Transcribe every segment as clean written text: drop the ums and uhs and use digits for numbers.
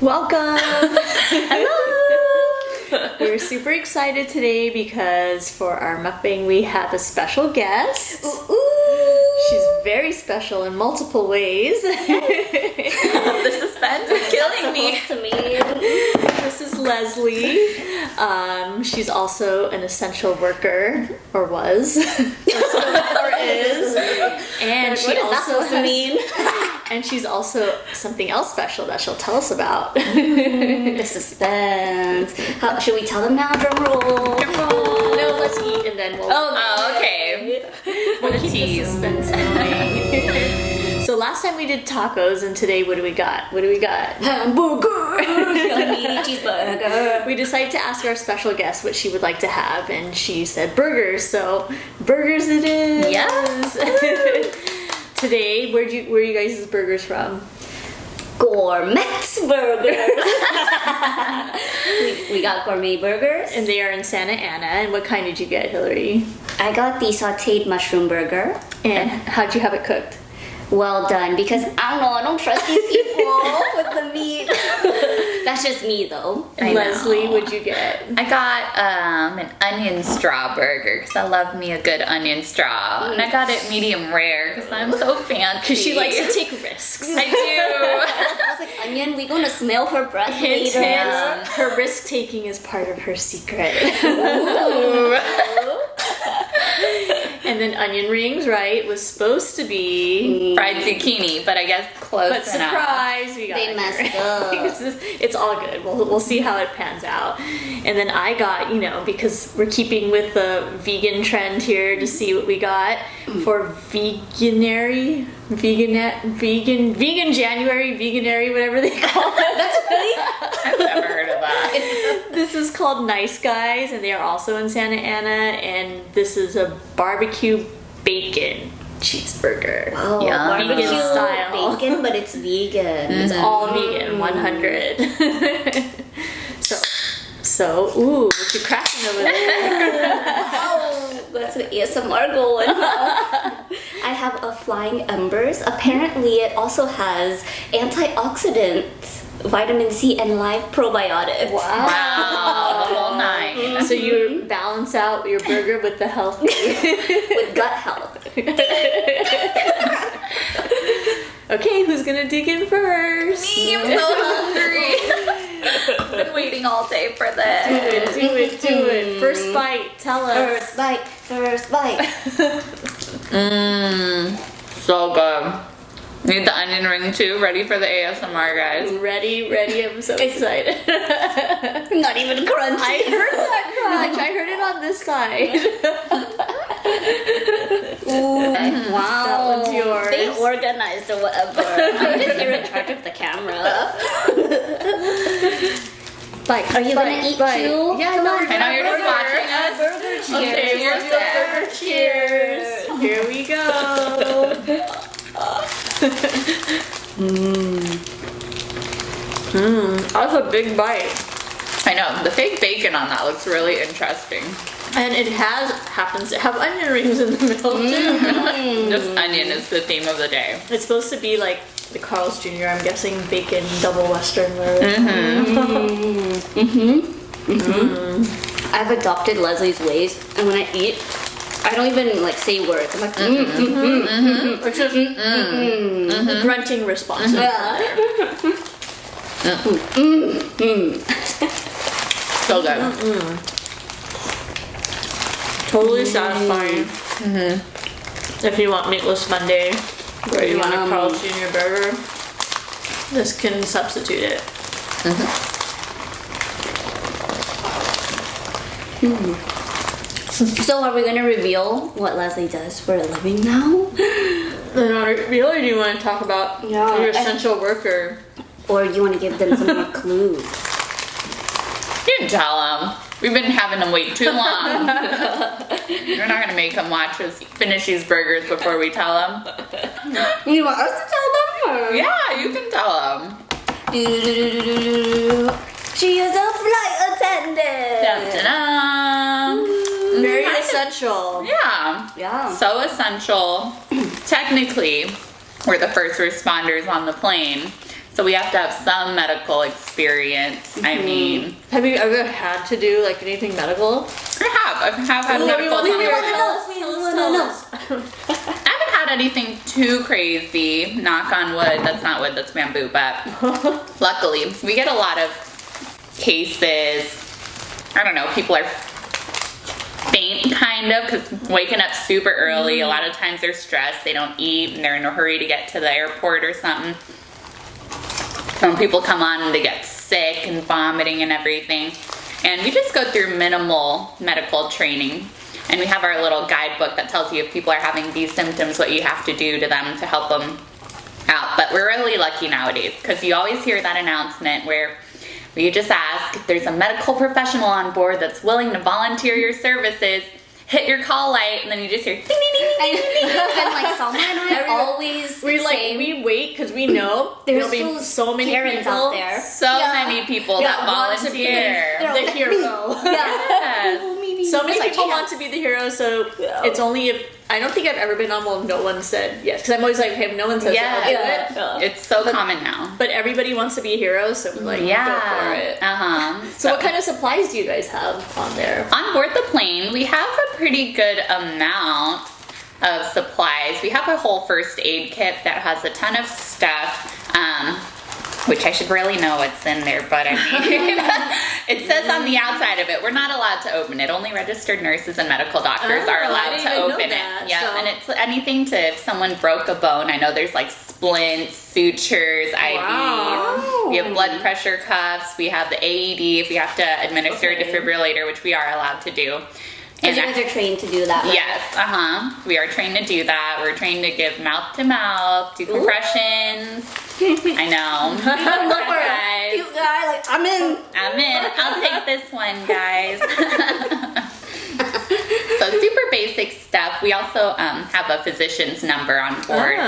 Welcome! Hello! We're super excited today because for our mukbang we have a special guest. Ooh. She's very special in multiple ways. The suspense is killing me. To me. This is Leslie. She's also an essential worker, or was, or is, and she What is that also supposed to mean? And she's also something else special that she'll tell us about. The suspense. Should we tell them now? Drum roll. No, let's eat and then we'll. Oh, okay. We'll The keep the tease. suspense going. So last time we did tacos, and today what do we got? Hamburger. Yummy cheeseburger. We decided to ask our special guest what she would like to have, and she said burgers. So burgers it is. Yes. Today, where are you guys' burgers from? Gourmet burgers. we got gourmet burgers. And they are in Santa Ana. And what kind did you get, Hillary? I got the sauteed mushroom burger. And how'd you have it cooked? Well done, because I don't trust these people with the meat. That's just me though. I Leslie, know. what'd you get? I got an onion straw burger because I love me a good onion straw. And I got it medium rare because I'm so fancy. Because she likes to take risks. I I was like, Onion, we gonna smell her breath Hint, later. hint. Her risk taking is part of her secret. do. And then onion rings, right, was supposed to be. Fried zucchini, but I guess close But enough. surprise, we got They onion messed rings. up. It's all good. We'll see how it pans out. And then I got, because we're keeping with the vegan trend here to see what we got for vegan January, whatever they call it. That's funny. I've never heard of that. This is called Nice Guys, and they are also in Santa Ana, and this is a barbecue bacon cheeseburger. Oh, Yum. barbecue Vegan style. bacon, but it's vegan. It's all vegan, 100. Ooh, what you cracking over there? Oh, that's an ASMR going. I have a flying embers. Apparently, it also has antioxidants, vitamin C, and live probiotics. Wow, the whole nine. So you balance out your burger with the healthy. With gut health. Okay, who's gonna dig in first? Me, I'm so hungry. Been waiting all day for this. Do it. First bite, tell us. First bite. So good. Need the onion ring too. Ready for the ASMR, guys. Ready, I'm so excited. Not even crunchy. I heard that crunch. I heard it on this side. Ooh, wow. That one's yours. They organized or whatever. I'm just here in charge of the camera. Bite. Are you gonna eat too? Yeah, Come no, on, I know you're just watching us. Burger cheers. Okay, we'll do a burger cheers. Here we go. That's a big bite. I know the fake bacon on that looks really interesting. And it happens to have onion rings in the middle too. Just onion is the theme of the day. It's supposed to be like the Carl's Jr. I'm guessing bacon double western. I've adopted Leslie's ways, and when I eat, I don't even like say words. I'm like, It's just grunting response. So good. Totally satisfying. If you want meatless Monday, or you want a Yum. Carl's Jr. burger, this can substitute it. So are we gonna reveal what Leslie does for a living now? Then really, do you want to talk about Yeah, your I- essential worker? Or do you want to give them some more clues? You can tell them. We've been having them wait too long. We're not gonna make them watch us finish these burgers before we tell them. You want us to tell them? Or? Yeah, you can tell them. She is a flight attendant. Da-da-da. Very essential. Yeah. Yeah. So essential. Technically, we're the first responders on the plane. So we have to have some medical experience. I mean, Have you ever had to do like anything medical? I have had medical We want time. to know. I haven't had anything too crazy. Knock on wood. That's not wood, that's bamboo. But luckily, we get a lot of cases. I don't know, people are faint kind of because waking up super early. A lot of times they're stressed. They don't eat and they're in a hurry to get to the airport or something. Some people come on and they get sick and vomiting and everything. And we just go through minimal medical training. And we have our little guidebook that tells you if people are having these symptoms, what you have to do to them to help them out. But we're really lucky nowadays because you always hear that announcement where you just ask if there's a medical professional on board that's willing to volunteer your services, hit your call light, and then you just hear ding, ding, ding, ding, ding, ding. And like Salma and I always We wait because we know there's there'll be so many Karens people out there. So many people that want to be volunteer. the hero. Yes. So many It's like, people yeah. want to be the hero, so it's only if I don't think I've ever been on one no one said yes because I'm always like, hey, no one says Yeah. yes, I'll do it. It's so common now. But everybody wants to be a hero, so we're like, go for it. So what kind of supplies do you guys have on there? On board the plane, we have a pretty good amount of supplies. We have a whole first aid kit that has a ton of stuff, which I should really know what's in there, but I mean, it says on the outside of it, we're not allowed to open it. Only registered nurses and medical doctors are I allowed didn't to even know open that, it. Yeah, so- and it's anything to, if someone broke a bone, I know there's like splints, sutures, IVs. Wow. We have blood pressure cuffs. We have the AED if we have to administer a defibrillator, which we are allowed to do. Because you guys are trained to do that, right? Yes, we are trained to do that. We're trained to give mouth to mouth, do compressions. I know. Look for a Guys. cute guy, like, I'm in. I'm in. I'll take this one, guys. So super basic stuff. We also have a physician's number on board,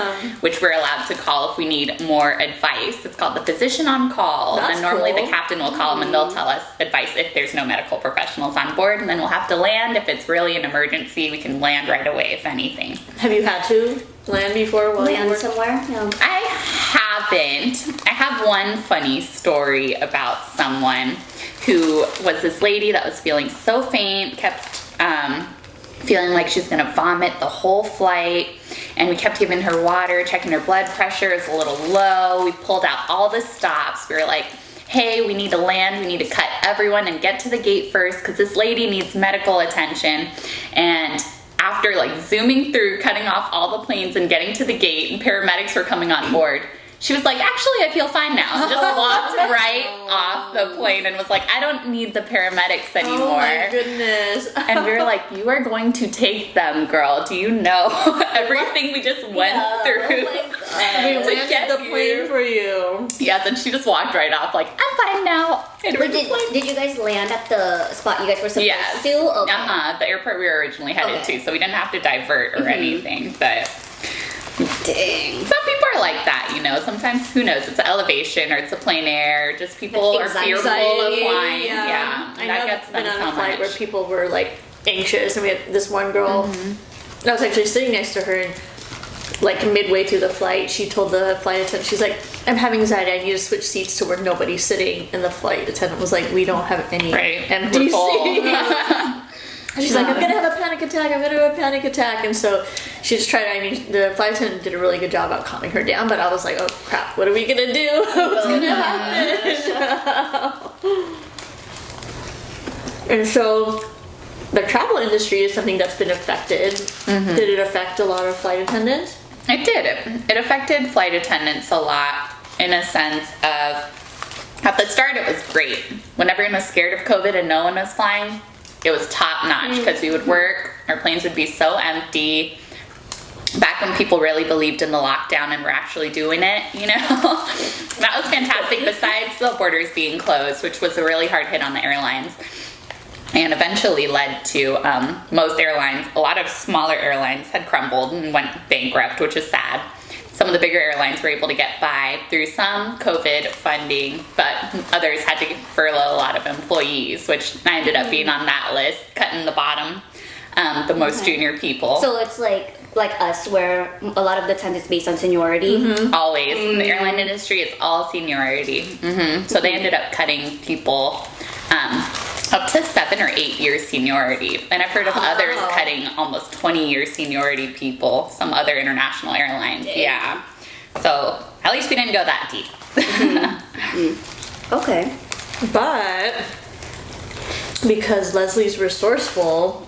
which we're allowed to call if we need more advice. It's called the physician on call. That's and normally cool. the captain will call them and they'll tell us advice if there's no medical professionals on board. And then we'll have to land. If it's really an emergency, we can land right away if anything. Have you had to land before? While you Land were- somewhere? Yeah. I haven't. I have one funny story about someone who was this lady that was feeling so faint, kept feeling like she's gonna vomit the whole flight, and we kept giving her water, checking her blood pressure is a little low. We pulled out all the stops. We were like, hey, we need to land, we need to cut everyone and get to the gate first because this lady needs medical attention. And after like zooming through, cutting off all the planes and getting to the gate, and paramedics were coming on board, she was like, actually, I feel fine now. And just walked right off the plane and was like, I don't need the paramedics anymore. Oh my goodness. And we were like, you are going to take them, girl. Do you know everything we just went through? We to landed get the plane you? for you. Yes, and she just walked right off like, I'm fine now. And Wait, we're just like, did you guys land at the spot you guys were supposed yes. to? Okay. The airport we were originally headed Okay. to, so we didn't have to divert or anything. But Dang. some people are like that, you know. Sometimes, who knows, it's an elevation or it's a plein air. Just people are Anxiety. fearful of flying. Yeah, I that know gets I've them been on so a flight much. where people were like anxious, and we had this one girl. I was actually sitting next to her, and like midway through the flight, she told the flight attendant, she's like, I'm having anxiety, I need to switch seats to where nobody's sitting. And the flight attendant was like, we don't have any empty We're full. seats. She's like, I'm gonna have a panic attack, I'm gonna have a panic attack. And so she just tried, I mean, the flight attendant did a really good job about calming her down, but I was like, oh crap, what are we gonna do? What's gonna happen? And so the travel industry is something that's been affected. Did it affect a lot of flight attendants? It did. It affected flight attendants a lot in a sense of, at the start it was great. When everyone was scared of COVID and no one was flying, it was top notch because we would work, our planes would be so empty. Back when people really believed in the lockdown and were actually doing it, you know? That was fantastic, besides the borders being closed, which was a really hard hit on the airlines. And eventually led to most airlines, a lot of smaller airlines had crumbled and went bankrupt, which is sad. Some of the bigger airlines were able to get by through some COVID funding, but others had to furlough a lot of employees, which I ended up being on that list, cutting the bottom, the most junior people. So it's like like us, where a lot of the times it's based on seniority. Always. In the airline industry, it's all seniority. So they ended up cutting people up to 7 or 8 years seniority. And I've heard of others cutting almost 20 years seniority people, some other international airlines. Yeah. So at least we didn't go that deep. Okay. But because Leslie's resourceful,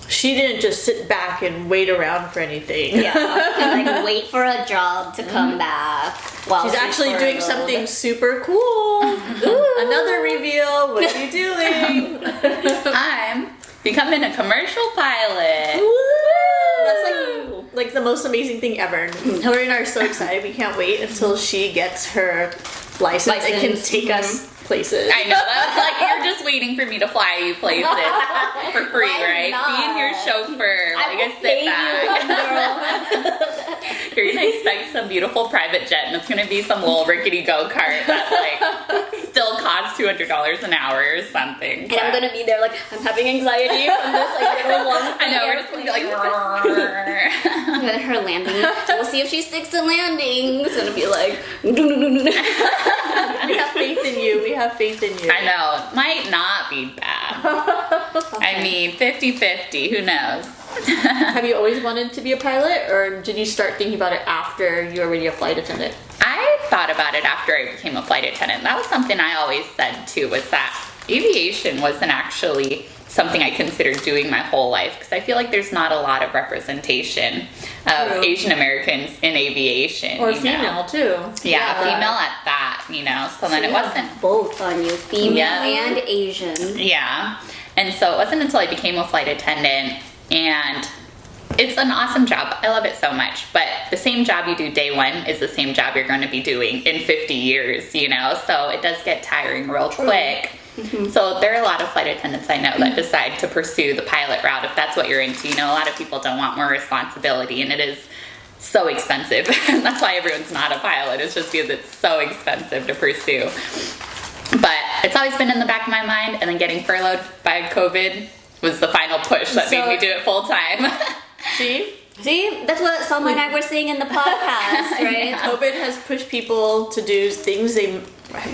she didn't just sit back and wait around for anything. Yeah. And like wait for a job to come back. While She's actually doing something super cool. Another reveal. What are you doing? I'm becoming a commercial pilot. That's like the most amazing thing ever. Hillary and I are so excited. We can't wait until she gets her license and can take us places. I know, that was like, you're just waiting for me to fly you places for free, Why right? not? Being your chauffeur, I like will I pay sit back. You're gonna expect some beautiful private jet, and it's gonna be some little rickety go-kart that like still costs $200 an hour or something. And I'm gonna be there like, I'm having anxiety from this like little long I know, we're just gonna be like and her landing. We'll see if she sticks to landing. It's gonna be like We have faith in you. We have faith in you. I know, it might not be bad. I mean, 50-50, who knows? Have you always wanted to be a pilot, or did you start thinking about it after you were already a flight attendant? I thought about it after I became a flight attendant. That was something I always said too, was that aviation wasn't actually something I considered doing my whole life, because I feel like there's not a lot of representation of True. Asian Americans in aviation. Or you know? female too. Yeah, female at that, you know. So then it wasn't. both on you, female Yeah. and Asian. Yeah. And so it wasn't until I became a flight attendant, and it's an awesome job. I love it so much. But the same job you do day one is the same job you're going to be doing in 50 years, you know? So it does get tiring real quick. So there are a lot of flight attendants I know that decide to pursue the pilot route if that's what you're into. You know, a lot of people don't want more responsibility, and it is so expensive. That's why everyone's not a pilot. It's just because it's so expensive to pursue. But it's always been in the back of my mind, and then getting furloughed by COVID was the final push that made me do it full time. See? See, that's what Salma and I were saying in the podcast, right? COVID has pushed people to do things they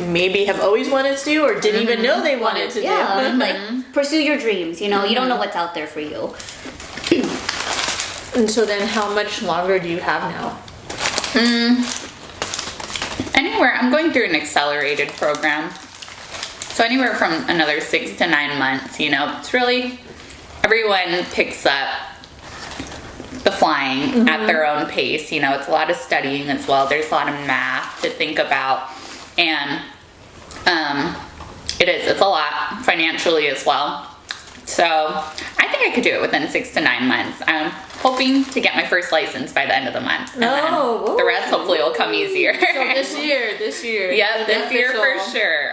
maybe have always wanted to do or didn't even know they wanted to Yeah, do. like pursue your dreams. You know, you don't know what's out there for you. And so then how much longer do you have now? Anywhere, I'm going through an accelerated program. So anywhere from another 6 to 9 months, you know, it's really, everyone picks up the flying at their own pace. You know, it's a lot of studying as well. There's a lot of math to think about. And it's a lot financially as well. So I think I could do it within 6 to 9 months. I'm hoping to get my first license by the end of the month. And then Oh, the rest hopefully will come easier. So this year. Yeah, this year for Official. sure.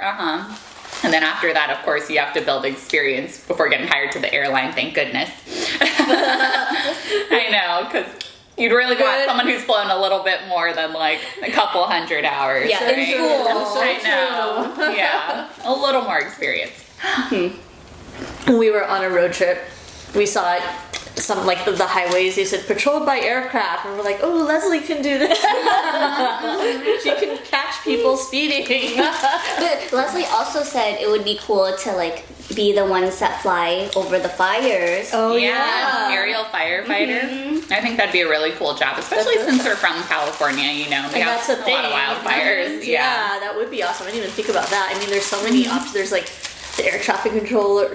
And then after that, of course, you have to build experience before getting hired to the airline, thank goodness. I know, because you'd really want someone who's flown a little bit more than like a couple hundred hours. Yeah, right? in school. So I know. Yeah, a little more experience. When we were on a road trip, we saw some like the highways, they said patrolled by aircraft, and we're like, oh, Leslie can do this. She can catch people speeding. But Leslie also said it would be cool to like be the ones that fly over the fires. Oh Yeah, aerial firefighter. I think that'd be a really cool job, especially since we're from California, you know. We And have that's the a thing. lot of wildfires. Yeah, that would be awesome. I didn't even think about that. I mean, there's so many options. There's like the air traffic controller,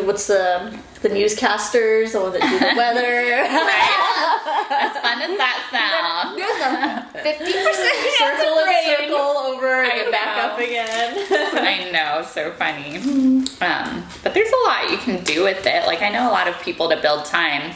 what's the newscasters, the one that do the weather. As fun as that sounds. There's a 50% Circle and circle over I and back know. up again. I know, so funny. But there's a lot you can do with it. Like I know a lot of people to build time,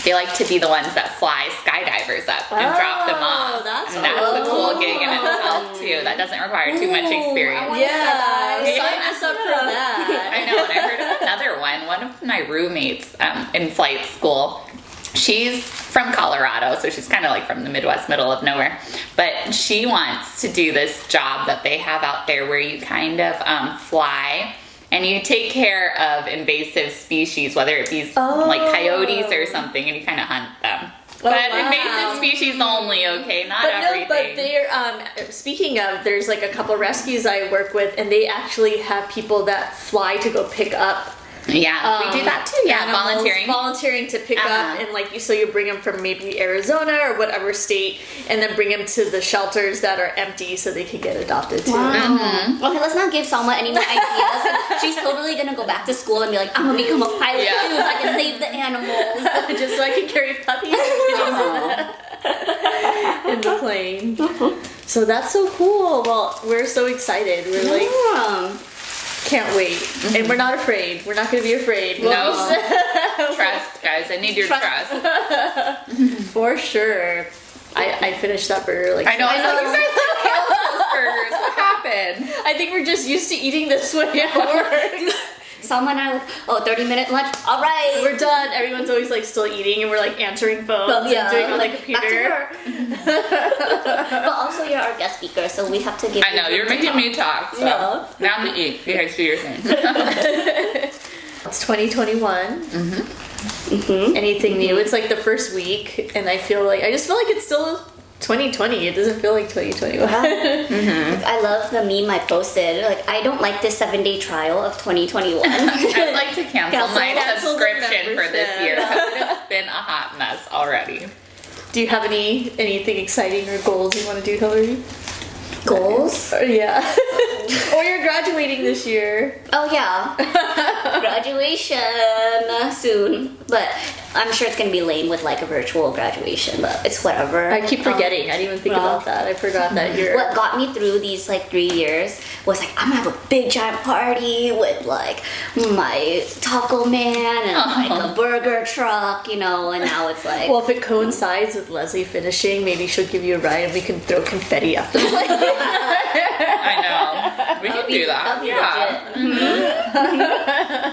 they like to be the ones that fly skydivers up and drop them off. That's and that's a cool gig in itself too. That doesn't require too much experience. Yeah, Yeah. sign us up for that. I know, and I heard of another one. One of my roommates in flight school, she's from Colorado, so she's kind of like from the Midwest, middle of nowhere. But she wants to do this job that they have out there where you kind of fly and you take care of invasive species, whether it be like coyotes or something, and you kind of hunt them. But wow. invasive species only, okay? Not But everything. no, but they're, speaking of, there's like a couple rescues I work with, and they actually have people that fly to go pick up. Yeah, we do that too. Yeah, animals, volunteering to pick up, and like so you bring them from maybe Arizona or whatever state, and then bring them to the shelters that are empty so they can get adopted too. Wow. Okay, let's not give Salma any more ideas. She's totally gonna go back to school and be like, I'm gonna become a pilot too, so I can save the animals. Just so I can carry puppies in the plane. So that's so cool. Well, we're so excited. We're like. Yeah. Can't wait. And we're not afraid. We're not going to be afraid. No. Trust, guys. I need your trust. For sure. I finished that burger like I know. I know. You guys like killed those burgers. What happened? I think we're just used to eating this way at work. Salma and I are like, 30-minute lunch. All right. We're done. Everyone's always like still eating and we're like answering phones and doing on the computer. Back to work. But also you're our guest speaker, so we have to give I know. You're making me talk. So Yeah. now I'm going to eat. You guys do your thing. It's 2021. Anything new? It's like the first week and I just feel like it's still 2020. It doesn't feel like 2021. I love the meme I posted. Like, I don't like this 7-day trial of 2021. I'd like to cancel my Cancel the subscription for this membership. year because it has been a hot mess already. Do you have anything exciting or goals you want to do, Hillary? Goals? Yeah. Or you're graduating this year. Oh yeah, graduation soon. But I'm sure it's gonna be lame with like a virtual graduation. But it's whatever. I keep forgetting. I didn't even think about that. I forgot that you're. What got me through these like 3 years was like I'm gonna have a big giant party with like my taco man and like a burger truck, you know. And now it's like, Well, if it coincides with Leslie finishing, maybe she'll give you a ride and we can throw confetti up. I know. We can do that. That'd be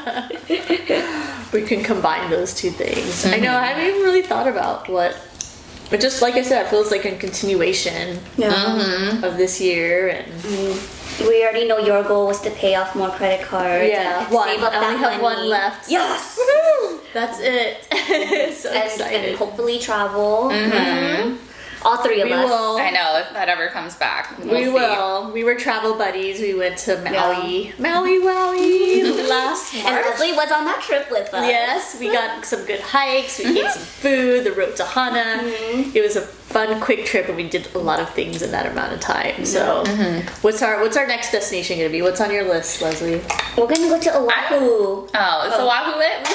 legit. We can combine those two things. I know. I haven't even really thought about what. But just like I said, it feels like a continuation of this year and. We already know your goal was to pay off more credit cards. Yeah, and one. save up I only that have money. one left. Yes. Woohoo! That's it. So excited. And hopefully travel. All three of We us. will. I know, if that ever comes back. We We'll see. will. We were travel buddies. We went to Maui. Maui Wowie last And March. Leslie was on that trip with us. Yes, we got some good hikes. We ate some food. The road to Hana. It was a fun, quick trip, and we did a lot of things in that amount of time. So, what's our next destination going to be? What's on your list, Leslie? We're gonna go to Oahu. Oh, is Oahu it?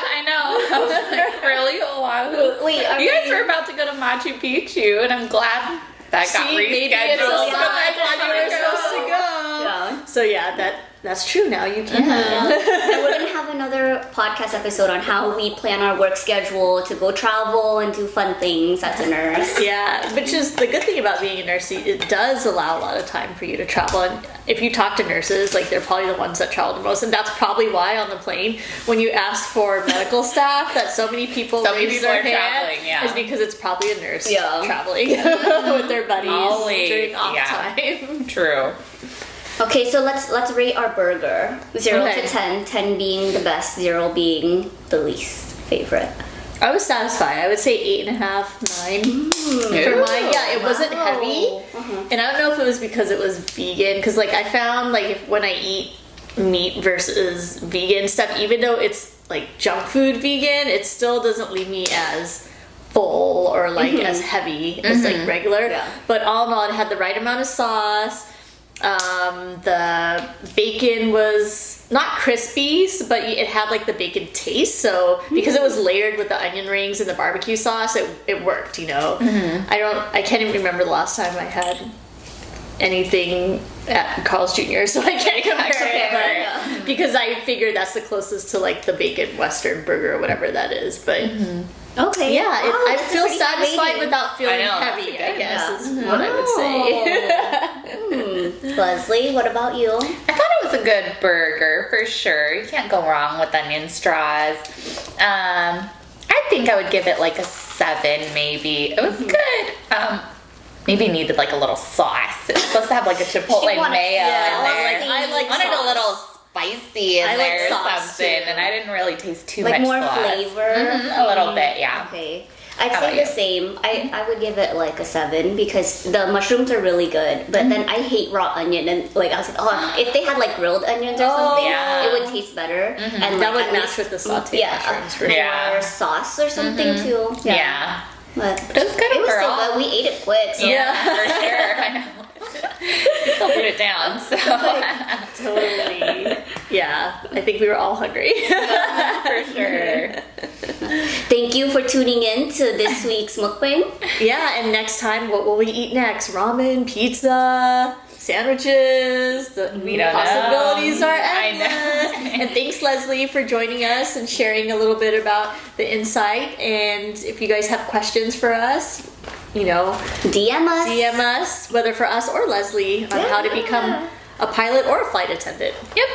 I know. I was like, really, Oahu? Wait, are You guys we- were about to go to Machu Picchu, and I'm glad that got See, maybe rescheduled. it's a sign because I just that you were wanna supposed to go. Yeah. So yeah, that's true. Now you can. And we're gonna have another podcast episode on how we plan our work schedule to go travel and do fun things as a nurse. Yeah, which is the good thing about being a nurse. It does allow a lot of time for you to travel. And if you talk to nurses, like they're probably the ones that travel the most. And that's probably why on the plane, when you ask for medical staff, that so many people raise their are hand, traveling, yeah. is because it's probably a nurse Yeah. traveling with their buddies Always, during off yeah. time. True. Okay, so let's rate our burger. 0 Okay. to 10, 10 being the best, 0 being the least favorite. I was satisfied. I would say 8.5, 9. For mine, yeah, it wasn't heavy, and I don't know if it was because it was vegan. Because like I found like when I eat meat versus vegan stuff, even though it's like junk food vegan, it still doesn't leave me as full or like as heavy as like regular. Yeah. But all in all, it had the right amount of sauce. The bacon was not crispy, but it had like the bacon taste. So because it was layered with the onion rings and the barbecue sauce, it worked. You know, I can't even remember the last time I had anything at Carl's Jr. So I can't compare it, but because I figured that's the closest to like the bacon Western burger or whatever that is. But Okay. yeah, Wow, I that's a feel pretty high satisfied rating. without feeling I know, that's heavy. good, I guess yeah. is what I would say. Leslie, what about you? I thought it was a good burger for sure. You can't go wrong with onion straws. I think I would give it like a 7, maybe. It was good. Maybe needed like a little sauce. It's supposed to have like a chipotle wanted- mayo yeah, in there. I like wanted sauce. a little spicy in I like there or sauce, something, too. and I didn't really taste too Like much more sauce. flavor. A little bit, yeah. Okay. I'd How say about the you? same. I would give it like a 7 because the mushrooms are really good. But then I hate raw onion, and like I was like, oh, if they had like grilled onions or Oh, something, yeah. it would taste better. And That like, would at match least- with the sauteed yeah, mushrooms for Yeah. or sauce or something too. Yeah. But It was good it was so overall. good. We ate it quick. So Yeah, for sure. I know. Still put it down, so. Totally. Yeah, I think we were all hungry. For sure. thank you for tuning in to this week's mukbang. Yeah, and next time, what will we eat next? Ramen, pizza, sandwiches. The We don't possibilities know. are I endless. know. And thanks, Leslie, for joining us and sharing a little bit about the insight. And if you guys have questions for us, you know, DM us. DM us, whether for us or Leslie, on how to become a pilot or a flight attendant. Yep.